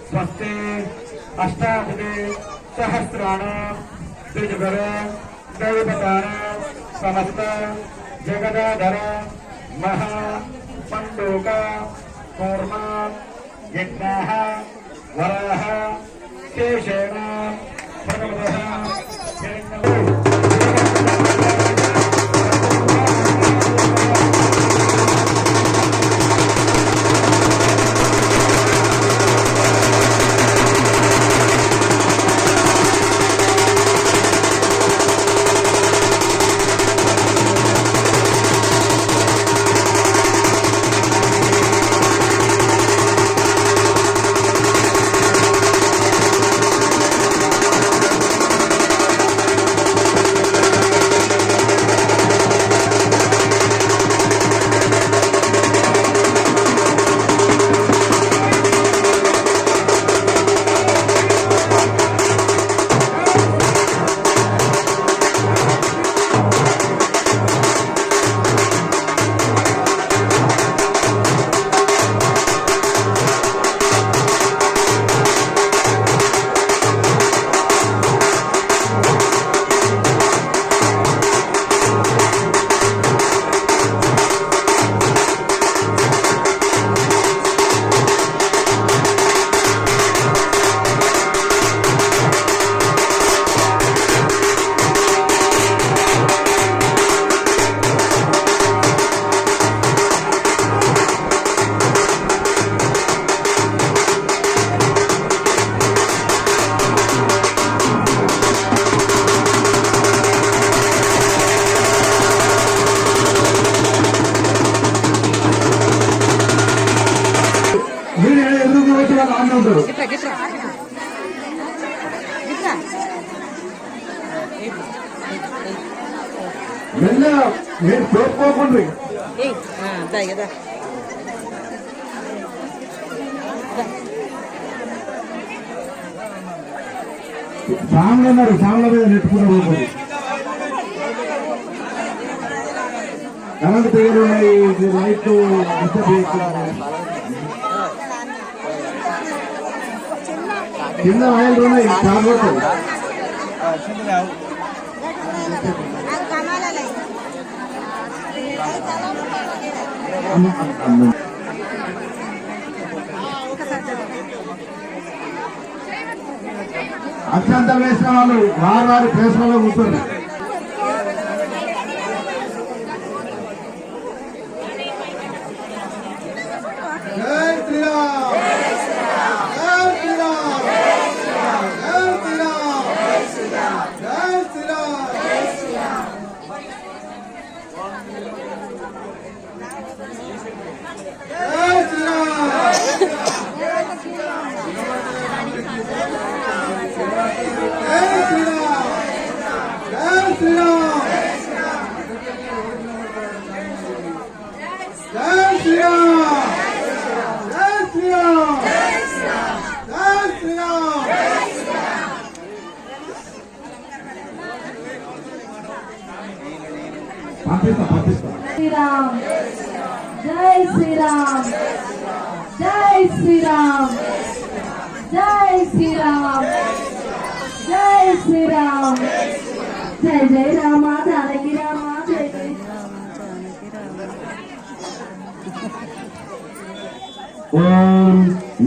स्वस्ति अष्टादशे सहस्राणां द्विजगर दैवतान समस्त जगदाधर महा पंडोक कूर्मा यज्ञः वराह शेषेण भगवतः మీరు కోరుకోకండి కదా సాంగ్లు అన్నారు సాంగ్ల మీద నెట్టుకున్నారు కరెంట్ తీగలు ఉన్నాయి లైట్లు కింద ఆయిల్ ఉన్నాయి చాలా అక్షంతలు వేసిన వాళ్ళు వారి ప్లేస్లలో కూర్చోండి. పంపిస్తా శ్రీరామ్ జై శ్రీరామ్ జై శ్రీరామ్ జై శ్రీరామ్ జై శ్రీరామ్ జై జై రామ జానకి రామ జై జై ఓం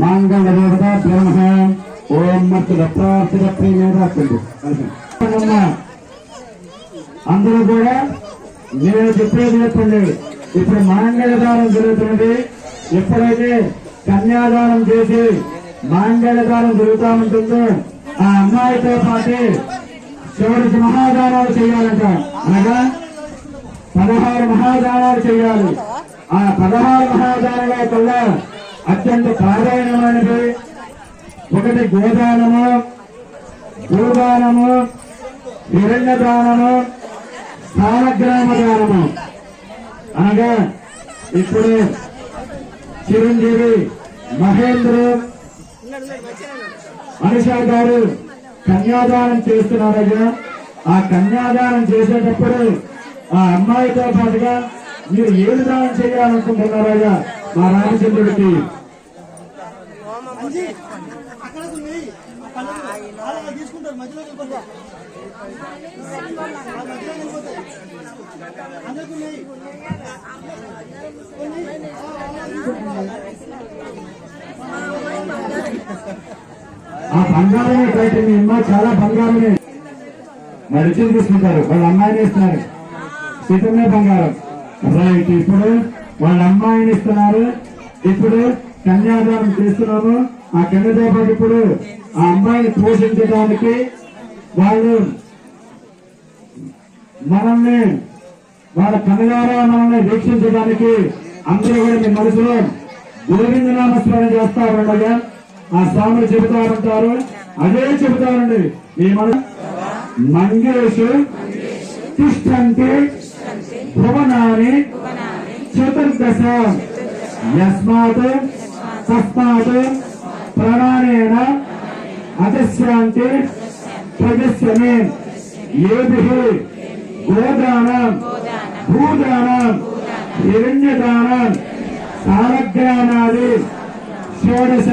మంగళ దేవత బ్రహ్మ ఓం మత్తుల ప్రార్థన ప్రేమేదాస్తుంది అందరూ కూడా నేను చెప్పేది చెప్పండి. ఇప్పుడు మాంగళ్యదానం జరుగుతున్నది. ఎప్పుడైతే కన్యాదానం చేసి మాంగళ్యదానం జరుగుతూ ఉంటుందో ఆ అమ్మాయితో పాటు చివరికి మహాదానాలు చేయాలంట. అనగా 16 మహాదానాలు చేయాలి. ఆ 16 మహాదానాల కల్లా అత్యంత ప్రాధాన్యమైనది ఒకటి గోదానము, భూదానము, హిరణ్య దానము, సాలగ్రామ దానము. అనగా ఇప్పుడు చిరంజీవి మహేంద్ర అనుషా గారు కన్యాదానం చేస్తున్నారయ్యా. ఆ కన్యాదానం చేసేటప్పుడు ఆ అమ్మాయితో పాటుగా మీరు ఏది దానం చేయాలనుకుంటున్నారయ్యా మా రామచంద్రుడికి? ఆ బంగారమే బయట మీ అమ్మ చాలా బంగారమే మరి తీసుకుంటారు. వాళ్ళ అమ్మాయిని ఇస్తున్నారు. సీతమే బంగారం రైట్. ఇప్పుడు వాళ్ళ అమ్మాయిని ఇస్తున్నారు. ఇప్పుడు కన్యాదానం చేస్తున్నాము. ఆ కన్యతో పాటు ఇప్పుడు ఆ అమ్మాయిని పోషించడానికి వాళ్ళు మనల్ని వాళ్ళ కన్నులారా మనల్ని వీక్షించడానికి అందరూ కూడా మీ మనసులో గోవింద నామస్మరణ చేస్తారన్నయ్యా. ఆ స్వాములు చెబుతా ఉంటారు. అదే చెబుతారండి. ఈ మన మంగేషు తిష్టంతి భువనాని చతుర్దశ యస్మాత్ తస్మాత్ ప్రాణేన అతిశాంతి ప్రజస్యమే ఏభిః గోదానం భూదానం హిరణ్యదానం సాలగ్రామాది షోడశ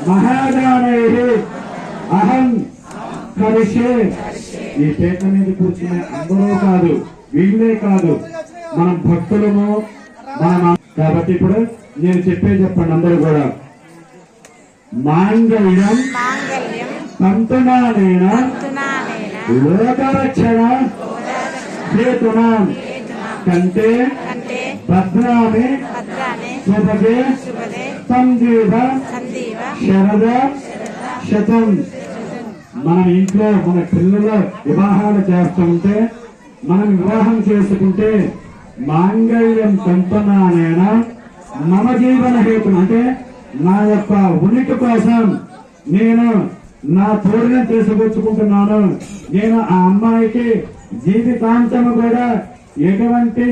మహాదానైః అహం కరిష్యే. ఈ పీఠ మీద కూర్చున్న అందరూ కాదు, వీళ్ళే కాదు, మనం భక్తులము మనం. కాబట్టి ఇప్పుడు నేను చెప్పండి అందరూ కూడా. మాంగళ్యం తంతునానేన లోకరక్షణ హేతునాం కంటే భద్రామి శుభగే సంజీవ శరద శతం. మన ఇంట్లో మన పిల్లల వివాహాలు చేస్తుంటే మనం వివాహం చేసుకుంటే మాంగళ్యం తంతునానేన మమ జీవన హేతు, అంటే నా యొక్క ఉనికి కోసం నేను నా తోడుని తీసుకొచ్చుకుంటున్నాను. నేను ఆ అమ్మాయికి జీవితాంతము కూడా ఎటువంటి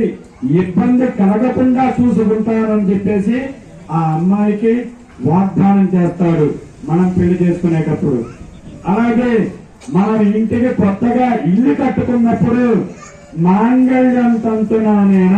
ఇబ్బంది కలగకుండా చూసుకుంటానని చెప్పేసి ఆ అమ్మాయికి వాగ్దానం చేస్తాడు మనం పెళ్లి చేసుకునేటప్పుడు. అలాగే మనం ఇంటికి కొత్తగా ఇల్లు కట్టుకున్నప్పుడు మాంగళ్యం తంతునానేన